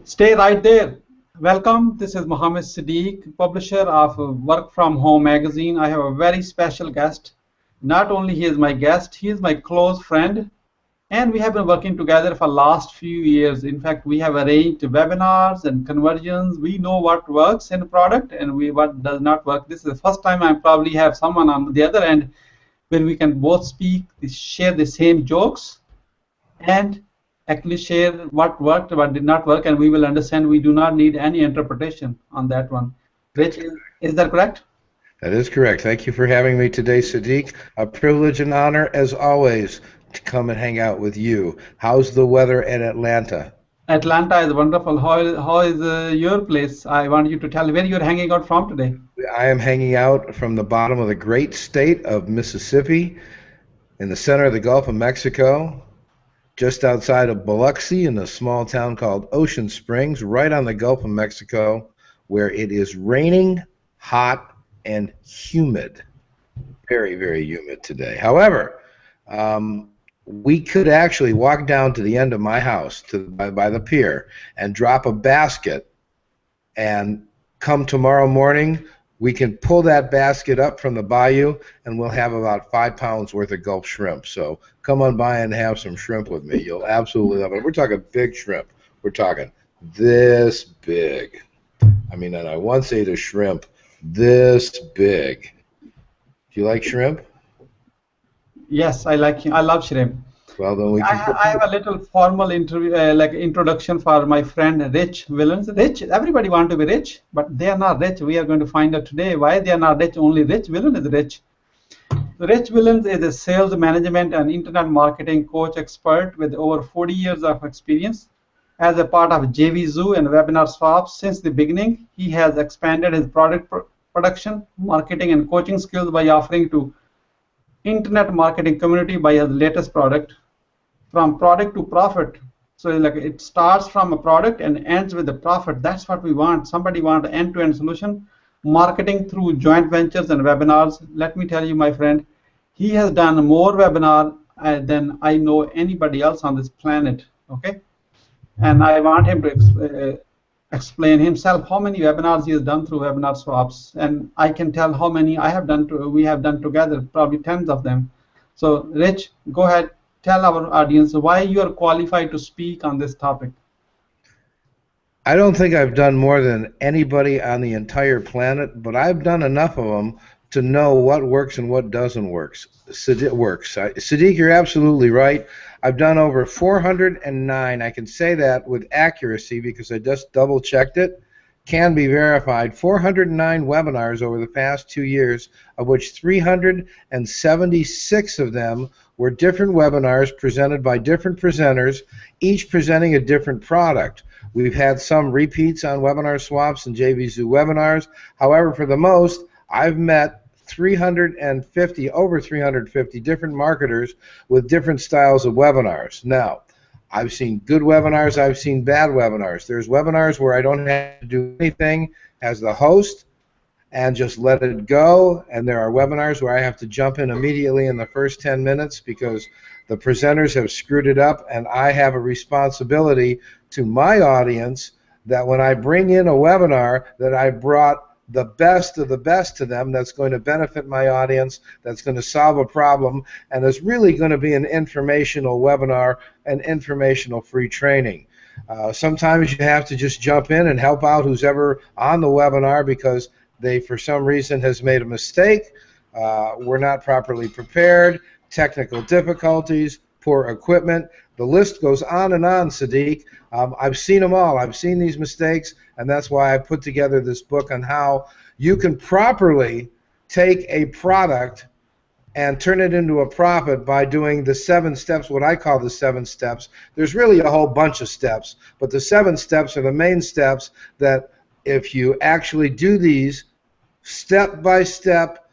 Stay right there. Welcome. This is Muhammad Siddique, publisher of Work From Home magazine. I have a very special guest. Not only he is my guest, he is my close friend, and we have been working together for last few years. In fact, we have arranged webinars and conversions. We know what works in a product and what does not work. This is the first time I probably have someone on the other end where we can both speak, share the same jokes, and actually share what worked, what did not work, and we will understand. We do not need any interpretation on that one. Rich, is that correct? That is correct. Thank you for having me today, Siddique. A privilege and honor, as always, to come and hang out with you. How's the weather in Atlanta? Atlanta is wonderful. How is your place? I want you to tell where you're hanging out from today. I am hanging out from the bottom of the great state of Mississippi, in the center of the Gulf of Mexico, just outside of Biloxi in a small town called Ocean Springs, right on the Gulf of Mexico, where it is raining, hot, and humid. Very, very humid today. However, we could actually walk down to the end of my house by the pier and drop a basket, and come tomorrow morning, we can pull that basket up from the bayou, and we'll have about 5 pounds worth of Gulf shrimp. So come on by and have some shrimp with me. You'll absolutely love it. We're talking big shrimp. We're talking this big. I mean, and I once ate a shrimp this big. Do you like shrimp? Yes, I love shrimp. Well, then I have a little formal introduction for my friend Rich Wilens. Rich, everybody want to be rich, but they are not rich. We are going to find out today why they are not rich. Only Rich Wilens is rich. Rich Wilens is a sales management and internet marketing coach expert with over 40 years of experience. As a part of JV Zoo and Webinar Swaps since the beginning, he has expanded his product production, marketing, and coaching skills by offering to internet marketing community by his latest product, from product to profit. So it starts from a product and ends with a profit. That's what we want. Somebody want an end-to-end solution, marketing through joint ventures and webinars. Let me tell you, my friend, he has done more webinar than I know anybody else on this planet. Okay, and I want him to explain himself how many webinars he has done through Webinar Swaps, and I can tell how many we have done together, probably tens of them. So Rich, go ahead, tell our audience why you are qualified to speak on this topic. I don't think I've done more than anybody on the entire planet, but I've done enough of them to know what works and what doesn't work. Siddique, you're absolutely right. I've done over 409. I can say that with accuracy because I just double-checked it. Can be verified. 409 webinars over the past 2 years, of which 376 of them were different webinars presented by different presenters, each presenting a different product. We've had some repeats on Webinar Swaps and JV Zoo webinars. However, for the most, I've met over 350 different marketers with different styles of webinars. Now, I've seen good webinars, I've seen bad webinars. There's webinars where I don't have to do anything as the host and just let it go, and there are webinars where I have to jump in immediately in the first 10 minutes because the presenters have screwed it up, and I have a responsibility to my audience that when I bring in a webinar that I brought the best of the best to them that's going to benefit my audience, that's going to solve a problem, and is really going to be an informational webinar and informational free training. Sometimes you have to just jump in and help out who's ever on the webinar because they, for some reason, has made a mistake, we're not properly prepared, technical difficulties, poor equipment. The list goes on and on, Siddique. I've seen them all. I've seen these mistakes, and that's why I put together this book on how you can properly take a product and turn it into a profit by doing the 7 steps, what I call the 7 steps. There's really a whole bunch of steps, but the 7 steps are the main steps that if you actually do these step-by-step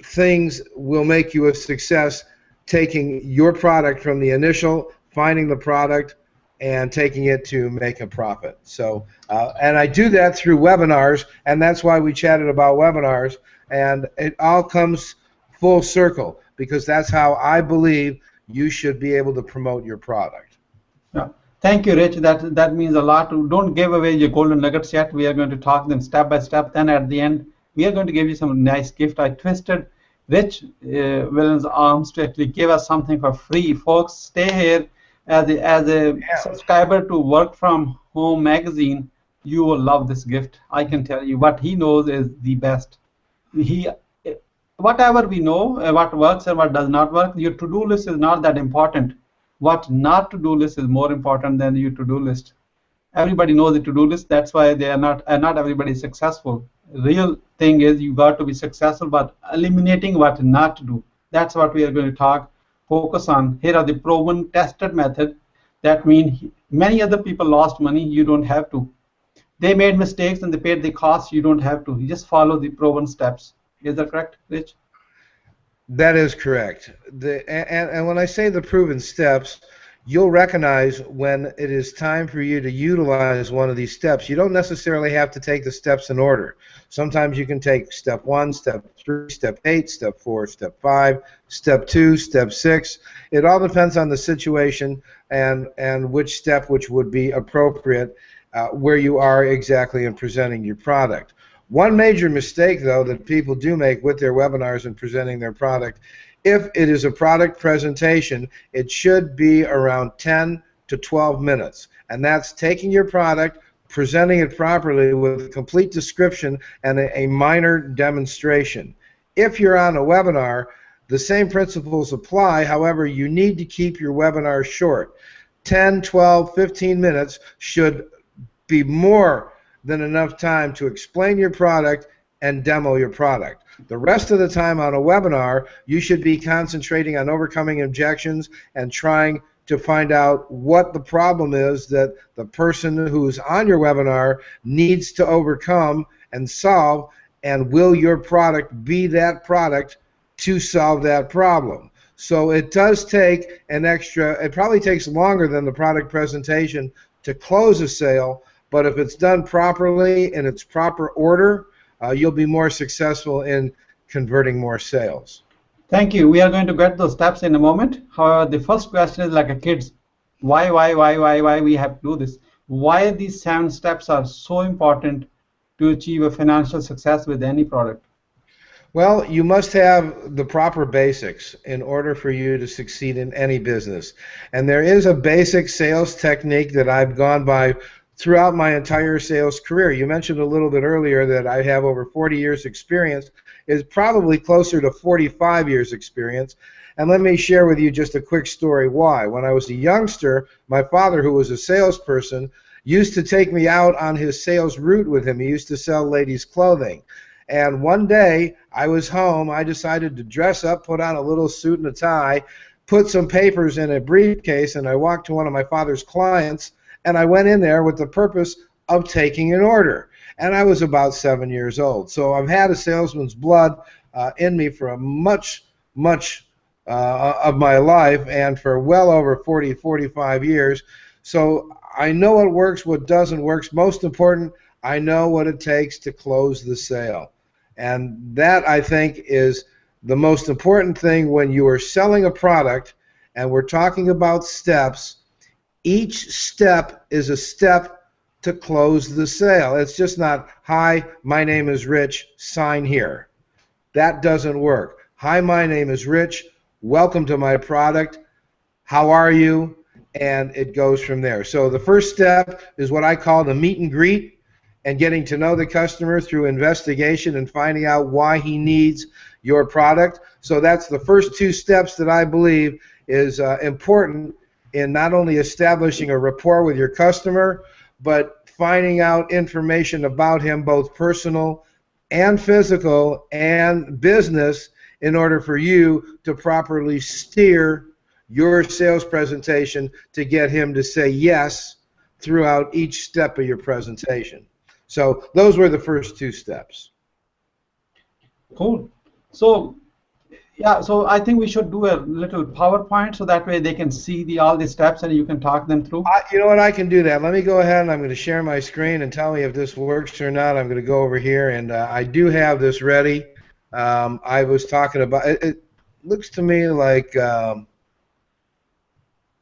things will make you a success, taking your product from the initial, finding the product, and taking it to make a profit. So, and I do that through webinars, and that's why we chatted about webinars, and it all comes full circle because that's how I believe you should be able to promote your product. Yeah. Thank you, Rich. That means a lot. Don't give away your golden nuggets yet. We are going to talk them step by step. Then at the end, we are going to give you some nice gift. I twisted Rich Wilens' arms to actually give us something for free. Folks, stay here as a Yeah. subscriber to Work From Home magazine. You will love this gift. I can tell you what he knows is the best. He Whatever we know, what works and what does not work, your to-do list is not that important. What not to do list is more important than your to-do list. Everybody knows the to-do list. That's why they are not everybody is successful. Real thing is you got to be successful, but eliminating what not to do. That's what we are going to focus on. Here are the proven, tested method. That means many other people lost money. You don't have to. They made mistakes and they paid the cost. You don't have to. You just follow the proven steps. Is that correct, Rich? That is correct. And when I say the proven steps, you'll recognize when it is time for you to utilize one of these steps. You don't necessarily have to take the steps in order. Sometimes you can take step 1, step 3, step 8, step 4, step 5, step 2, step 6. It all depends on the situation and which step which would be appropriate where you are exactly in presenting your product. One major mistake, though, that people do make with their webinars and presenting their product, if it is a product presentation, it should be around 10 to 12 minutes. And that's taking your product, presenting it properly with a complete description and a minor demonstration. If you're on a webinar, the same principles apply. However, you need to keep your webinar short. 10, 12, 15 minutes should be more than enough time to explain your product and demo your product. The rest of the time on a webinar, you should be concentrating on overcoming objections and trying to find out what the problem is that the person who's on your webinar needs to overcome and solve, and will your product be that product to solve that problem. So it does take it probably takes longer than the product presentation to close a sale, but if it's done properly in its proper order, you'll be more successful in converting more sales. Thank you. We are going to get those steps in a moment. However, the first question is like a kid's. Why we have to do this? Why these 7 steps are so important to achieve a financial success with any product? Well, you must have the proper basics in order for you to succeed in any business. And there is a basic sales technique that I've gone by throughout my entire sales career. You mentioned a little bit earlier that I have over 40 years experience. Is probably closer to 45 years experience. And let me share with you just a quick story why. When I was a youngster, my father, who was a salesperson, used to take me out on his sales route with him. He used to sell ladies' clothing. And one day, I was home. I decided to dress up, put on a little suit and a tie, put some papers in a briefcase, and I walked to one of my father's clients, and I went in there with the purpose of taking an order. And I was about 7 years old. So I've had a salesman's blood in me for much of my life, and for well over 40, 45 years. So I know what works, what doesn't work. Most important, I know what it takes to close the sale. And that, I think, is the most important thing when you are selling a product and we're talking about steps. Each step is a step to close the sale. It's just not, hi, my name is Rich, sign here. That doesn't work. Hi, my name is Rich, welcome to my product, how are you? And it goes from there. So the first step is what I call the meet and greet, and getting to know the customer through investigation and finding out why he needs your product. So that's the first 2 steps that I believe is important in not only establishing a rapport with your customer, but finding out information about him, both personal and physical and business, in order for you to properly steer your sales presentation to get him to say yes throughout each step of your presentation. So those were the first 2 steps. Cool. So yeah, so I think we should do a little PowerPoint so that way they can see all the steps and you can talk them through. You know what, I can do that. Let me go ahead and I'm going to share my screen and tell me if this works or not. I'm going to go over here, and I do have this ready. I was talking about, it looks to me like,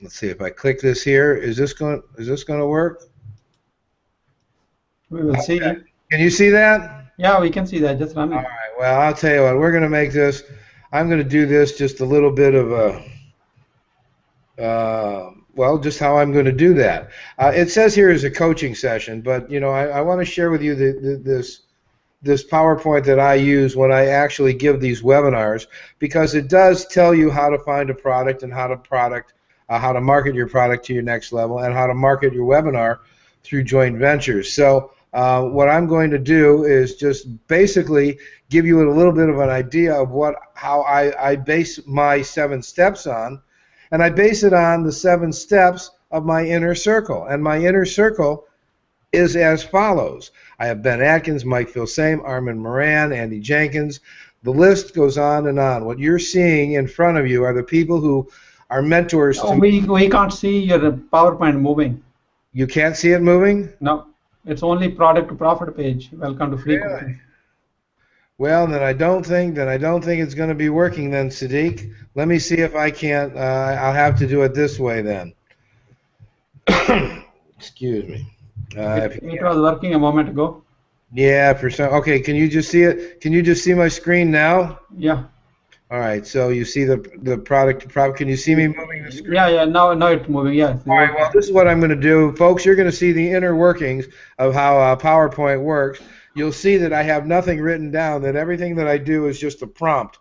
Let's see if I click this here. Is this going to work? We will see. Can you see that? Yeah, we can see that. Just run All it. right. Well, I'll tell you what. We're going to make this. I'm going to do this just a little bit of a. Well, just how I'm going to do that. It says here is a coaching session, but you know, I want to share with you this PowerPoint that I use when I actually give these webinars, because it does tell you how to find a product and how to market your product to your next level, and how to market your webinar through joint ventures. So what I'm going to do is just basically give you a little bit of an idea of how I base my 7 steps on. And I base it on the 7 steps of my inner circle. And my inner circle is as follows. I have Ben Atkins, Mike Filsame, Armin Moran, Andy Jenkins. The list goes on and on. What you're seeing in front of you are the people who are mentors to me. We can't see your PowerPoint moving. You can't see it moving? No. It's only product to profit page. Welcome to free coaching. Well, then I don't think it's going to be working then, Siddique. Let me see if I can't. I'll have to do it this way then. Excuse me. It was working a moment ago. Yeah, for some. Okay, can you just see it? Can you just see my screen now? Yeah. All right. So you see the product. Can you see me moving the screen? Yeah. Now it's moving. Yeah. All right. Well, this is what I'm going to do, folks. You're going to see the inner workings of how PowerPoint works. You'll see that I have nothing written down, that everything that I do is just a prompt.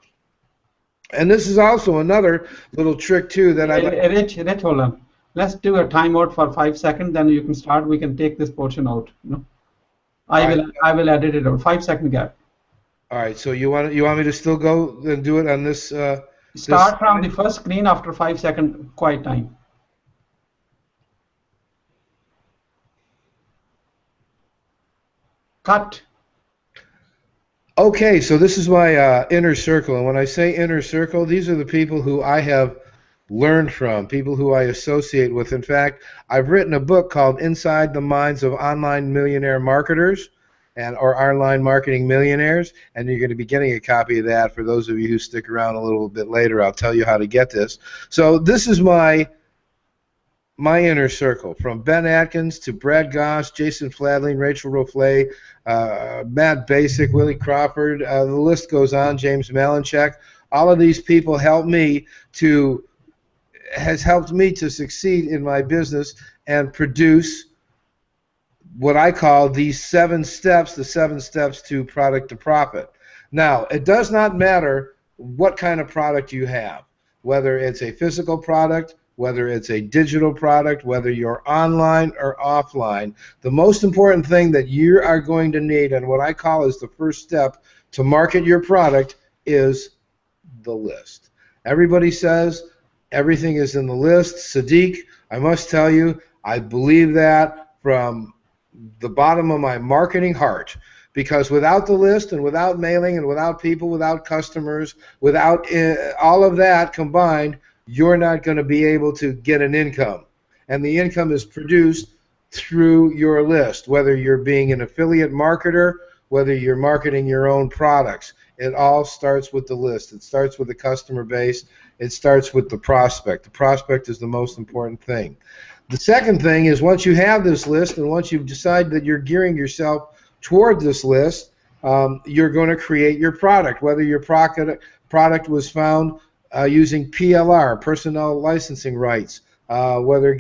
And this is also another little trick, too, that Rich, hold on. Let's do a timeout for 5 seconds, then you can start. We can take this portion out. You know? I will edit it out. 5-second gap. All right, so you want me to still go and do it on this? Start from the first screen after 5-second quiet time. Cut. Okay, so this is my inner circle, and when I say inner circle, these are the people who I have learned from, people who I associate with. In fact, I've written a book called Inside the Minds of Online Millionaire Marketers, or Online Marketing Millionaires, and you're going to be getting a copy of that. For those of you who stick around a little bit later, I'll tell you how to get this. So this is my inner circle, from Ben Atkins to Brad Goss, Jason Fladling, Rachel Roflay, Matt Basic, Willie Crawford, the list goes on, James Malinchak. All of these people helped me to succeed in my business and produce what I call these 7 steps, the 7 steps to product to profit. Now, it does not matter what kind of product you have, whether it's a physical product, whether it's a digital product, whether you're online or offline. The most important thing that you are going to need, and what I call is the first step to market your product, is the list. Everybody says everything is in the list. Siddique, I must tell you, I believe that from the bottom of my marketing heart, because without the list and without mailing and without people, without customers, without all of that combined, you're not going to be able to get an income. And the income is produced through your list, whether you're being an affiliate marketer, whether you're marketing your own products. It all starts with the list. It starts with the customer base. It starts with the prospect. The prospect is the most important thing. The second thing is, once you have this list and once you've decided that you're gearing yourself toward this list, you're going to create your product, whether your product was found using PLR, personnel licensing rights, whether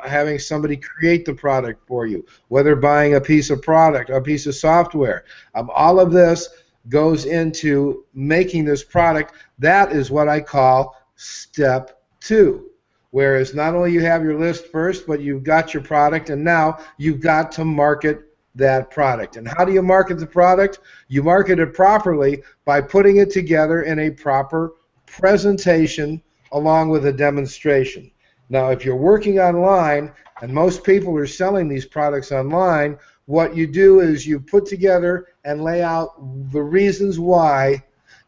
having somebody create the product for you, whether buying a piece of product, a piece of software. All of this goes into making this product. That is what I call step 2. Whereas not only you have your list first, but you've got your product, and now you've got to market that product. And how do you market the product? You market it properly by putting it together in a proper presentation along with a demonstration. Now, if you're working online, and most people are selling these products online, what you do is you put together and lay out the reasons why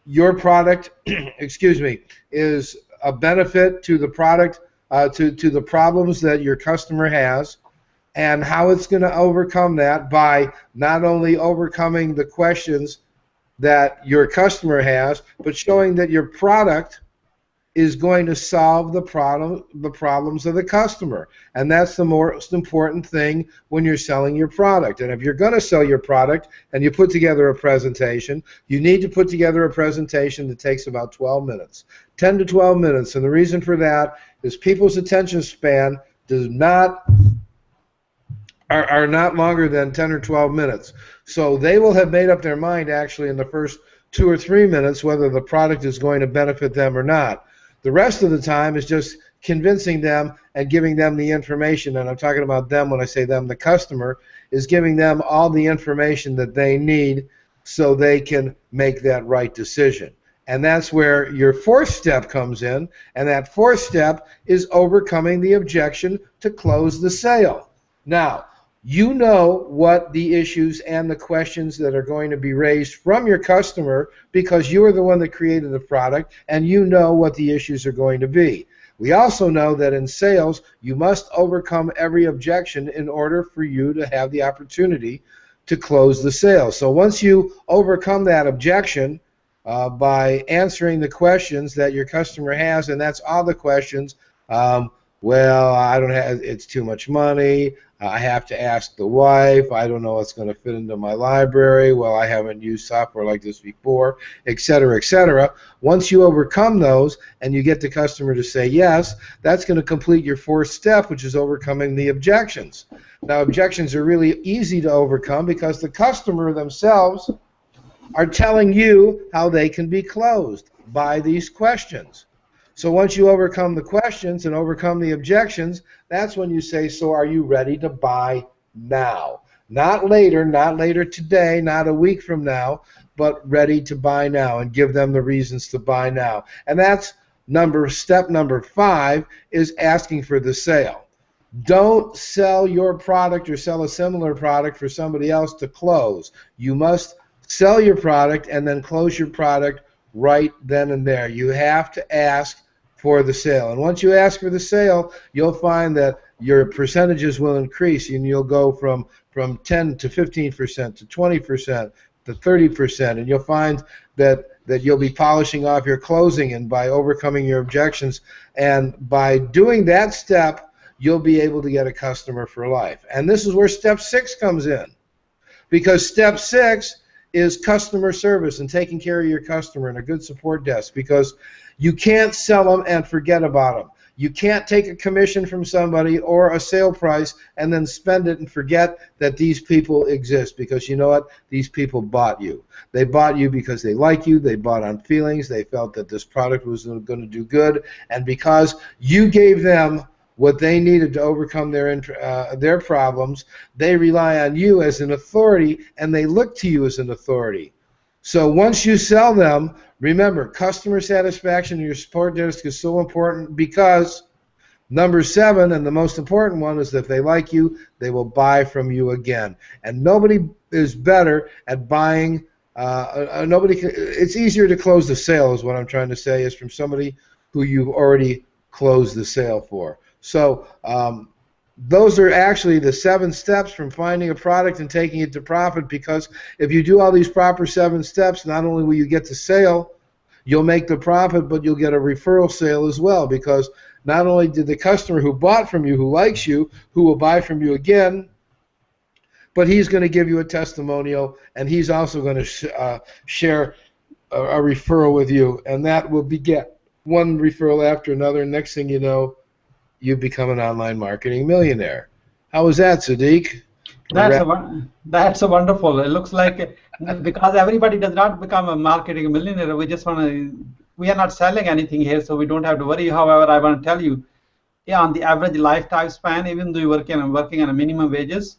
your product is a benefit to the product, to the problems that your customer has, and how it's going to overcome that by not only overcoming the questions that your customer has, but showing that your product is going to solve the problems of the customer. And that's the most important thing when you're selling your product. And if you're going to sell your product and you put together a presentation, you need to put together a presentation that takes about 12 minutes, 10 to 12 minutes. And the reason for that is people's attention span are not longer than 10 or 12 minutes. So they will have made up their mind actually in the first 2 or 3 minutes whether the product is going to benefit them or not. The rest of the time is just convincing them and giving them the information, and I'm talking about them when I say them, the customer, is giving them all the information that they need so they can make that right decision. And that's where your fourth step comes in, and that fourth step is overcoming the objection to close the sale. Now, you know what the issues and the questions that are going to be raised from your customer because you are the one that created the product and you know what the issues are going to be. We also know that in sales you must overcome every objection in order for you to have the opportunity to close the sale. So once you overcome that objection by answering the questions that your customer has, and that's all the questions, well, I don't have, it's too much money, I have to ask the wife, I don't know what's going to fit into my library, well, I haven't used software like this before, etc., etc. Once you overcome those and you get the customer to say yes, that's going to complete your fourth step, which is overcoming the objections. Now, objections are really easy to overcome because the customer themselves are telling you how they can be closed by these questions. So once you overcome the questions and overcome the objections, that's when you say, so are you ready to buy now? Not later today, not a week from now, but ready to buy now, and give them the reasons to buy now. And that's step number 5 is asking for the sale. Don't sell your product or sell a similar product for somebody else to close. You must sell your product and then close your product right then and there. You have to ask for the sale. And once you ask for the sale, you'll find that your percentages will increase, and you'll go from 10 to 15% to 20% to 30%, and you'll find that you'll be polishing off your closing and by overcoming your objections. And by doing that step, you'll be able to get a customer for life. And this is where step 6 comes in, because step 6 is customer service and taking care of your customer and a good support desk, because you can't sell them and forget about them. You can't take a commission from somebody or a sale price and then spend it and forget that these people exist, because you know what? These people bought you. They bought you because they like you. They bought on feelings. They felt that this product was going to do good, and because you gave them what they needed to overcome their problems, they rely on you as an authority, and they look to you as an authority. So once you sell them, remember, customer satisfaction in your support desk is so important, because number 7, and the most important one, is that if they like you, they will buy from you again. And nobody is better at buying. It's easier to close the sale, is what I'm trying to say, is from somebody who you've already closed the sale for. So those are actually the 7 steps from finding a product and taking it to profit, because if you do all these proper 7 steps, not only will you get the sale, you'll make the profit, but you'll get a referral sale as well, because not only did the customer who bought from you, who likes you, who will buy from you again, but he's going to give you a testimonial, and he's also going to share a referral with you, and that will beget one referral after another, and next thing you know, you become an online marketing millionaire. How was that, Siddique? That's a wonderful. It looks like, because everybody does not become a marketing millionaire, we are not selling anything here, so we don't have to worry. However, I want to tell you, on the average lifetime span, even though you're working on a minimum wages,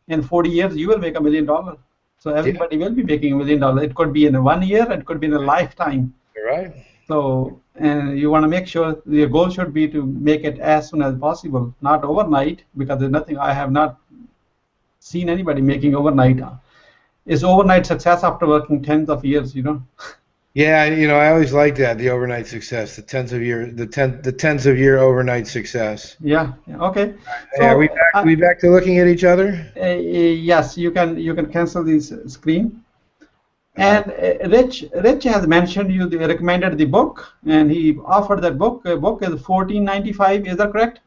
in 40 years you will make $1 million. So everybody will be making $1 million. It could be in 1 year, it could be in a lifetime. You're right. So, and you want to make sure your goal should be to make it as soon as possible, not overnight, because there's nothing, I have not seen anybody making overnight. It's overnight success after working tens of years, you know. Yeah, you know, I always like that, the overnight success, the tens of year overnight success. Yeah. Okay. So, are we back to looking at each other? Yes, you can cancel this screen. And Rich has mentioned you recommended the book, and he offered that book. The book is $14.95. Is that correct?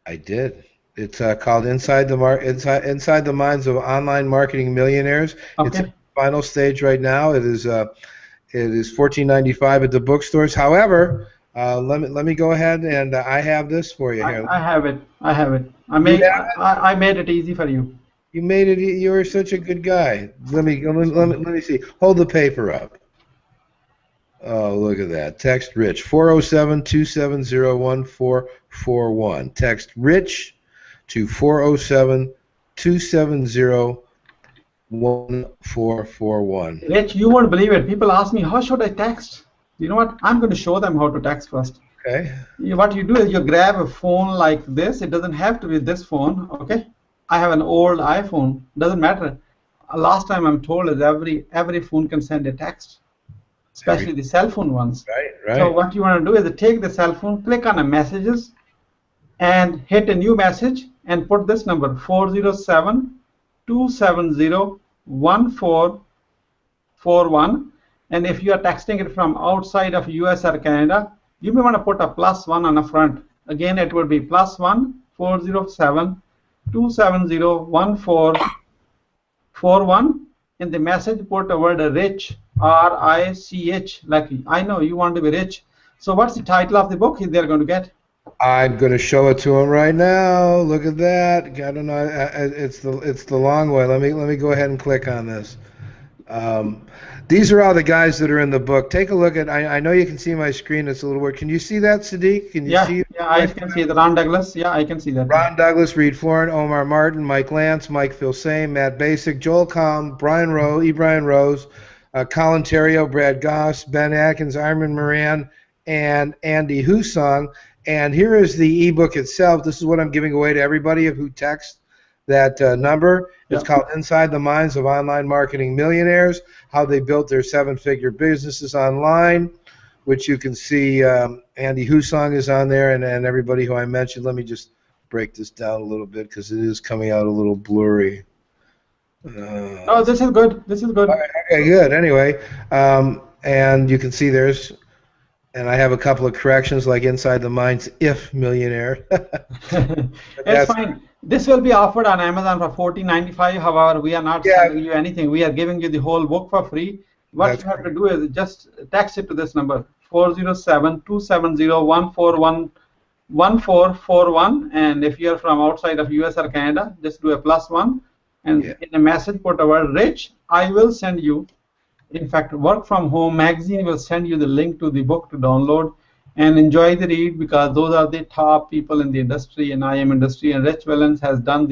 I did. It's called Inside the Minds of Online Marketing Millionaires. It's in Okay. the final stage right now. It is $14.95 at the bookstores. However, let me go ahead and I have this for you here. I have it. I have it. You have it? I made it easy for you. You made it. You were such a good guy. Let me see. Hold the paper up. Oh, look at that. Text Rich 407-270-1441. Text Rich to 407-270-1441. Rich, you won't believe it. People ask me, how should I text? You know what? I'm going to show them how to text first. Okay. What you do is you grab a phone like this. It doesn't have to be this phone, okay? I have an old iPhone. Doesn't matter. Last time I'm told is every phone can send a text, especially the cell phone ones. Right. So what you want to do is take the cell phone, click on a messages, and hit a new message, and put this number 407-270-1441. And if you are texting it from outside of US or Canada, you may want to put a +1 on the front. Again, it would be +1 407-270-1441. In the message, put a word rich, R-I-C-H, like I know you want to be rich. So what's the title of the book they're going to get? I'm going to show it to them right now. Look at that. I don't know. It's the long way. Let me go ahead and click on this. These are all the guys that are in the book. Take a look at. I know you can see my screen. It's a little weird. Can you see that, Siddique? Can you see? Yeah, I can see that. Ron Douglas. Yeah, I can see that. Ron Douglas, Reed Florin, Omar Martin, Mike Lance, Mike Filsame, Matt Basic, Joel Calm, Brian Rose, Colin Terrio, Brad Goss, Ben Atkins, Armin Moran, and Andy Husong. And here is the ebook itself. This is what I'm giving away to everybody who texts that number. It's called Inside the Minds of Online Marketing Millionaires, How They Built Their Seven-Figure Businesses Online, which you can see Andy Husong is on there and everybody who I mentioned. Let me just break this down a little bit because it is coming out a little blurry. Oh, this is good. This is good. Okay, good. Anyway, and you can see there's, and I have a couple of corrections like Inside the Minds if millionaire. It's fine. This will be offered on Amazon for $14.95. However, we are not selling you anything. We are giving you the whole book for free. What you have to do is just text it to this number 407-270-1441. And if you are from outside of US or Canada, just do a +1. And in the message, put a word rich. I will send you. In fact, Work From Home magazine will send you the link to the book to download and enjoy the read, because those are the top people in the industry and IM industry. And Rich Wilens has done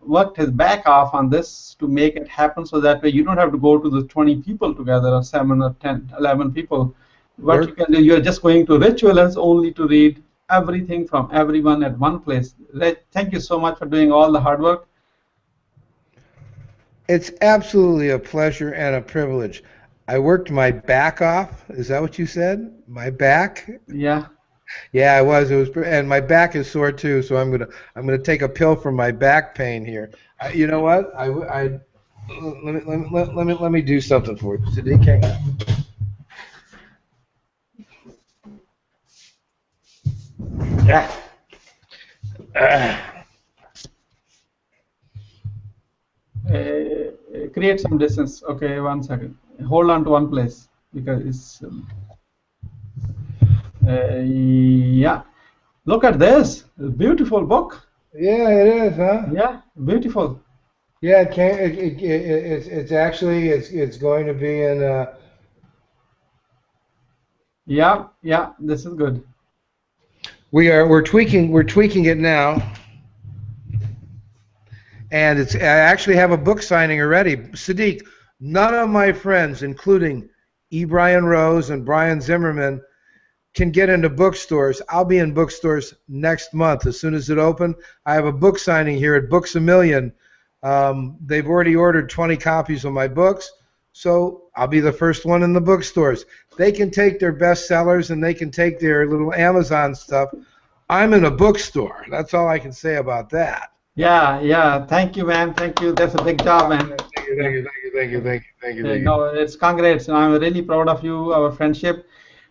worked his back off on this to make it happen, so that way you don't have to go to the 20 people together or 7 or 10, 11 people. What you can do, you're just going to Rich Wilens only to read everything from everyone at one place. Rich, thank you so much for doing all the hard work. It's absolutely a pleasure and a privilege. I worked my back off. Is that what you said? My back? Yeah. Yeah, I was. It was, and my back is sore too. So I'm gonna take a pill for my back pain here. You know what? Let me do something for you. Siddique, hang on. Yeah. Create some distance. Okay, 1 second. Hold on to one place because it's. Yeah. Look at this. Beautiful book. Yeah, it is, huh? Yeah, beautiful. Yeah, it's actually going to be in. Yeah, this is good. We're tweaking it now. And I actually have a book signing already. Siddique, none of my friends, including E. Brian Rose and Brian Zimmerman, can get into bookstores. I'll be in bookstores next month. As soon as it opens, I have a book signing here at Books A Million. They've already ordered 20 copies of my books, so I'll be the first one in the bookstores. They can take their bestsellers and they can take their little Amazon stuff. I'm in a bookstore. That's all I can say about that. Yeah. Thank you, man. Thank you. That's a big job, man. Thank you. Thank you. No, it's congrats. I'm really proud of you, our friendship.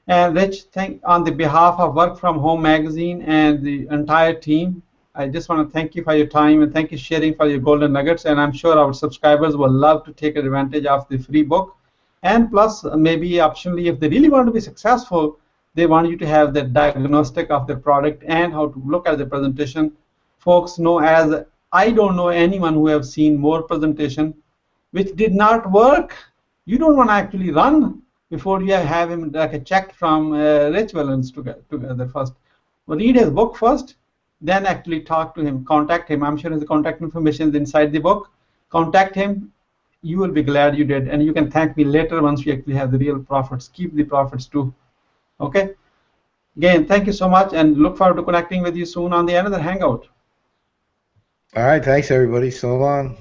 And Rich, thank on the behalf of Work From Home magazine and the entire team, I just want to thank you for your time and thank you sharing for your golden nuggets. And I'm sure our subscribers will love to take advantage of the free book. And plus, maybe optionally, if they really want to be successful, they want you to have the diagnostic of the product and how to look at the presentation. Folks know, as I don't know anyone who have seen more presentation which did not work. You don't want to actually run before you have him like a check from Rich Wilens together first. Well, read his book first, then actually talk to him, contact him. I'm sure his contact information is inside the book. Contact him. You will be glad you did, and you can thank me later once we actually have the real profits. Keep the profits too. Okay. Again, thank you so much, and look forward to connecting with you soon on the another hangout. All right, thanks everybody. So long.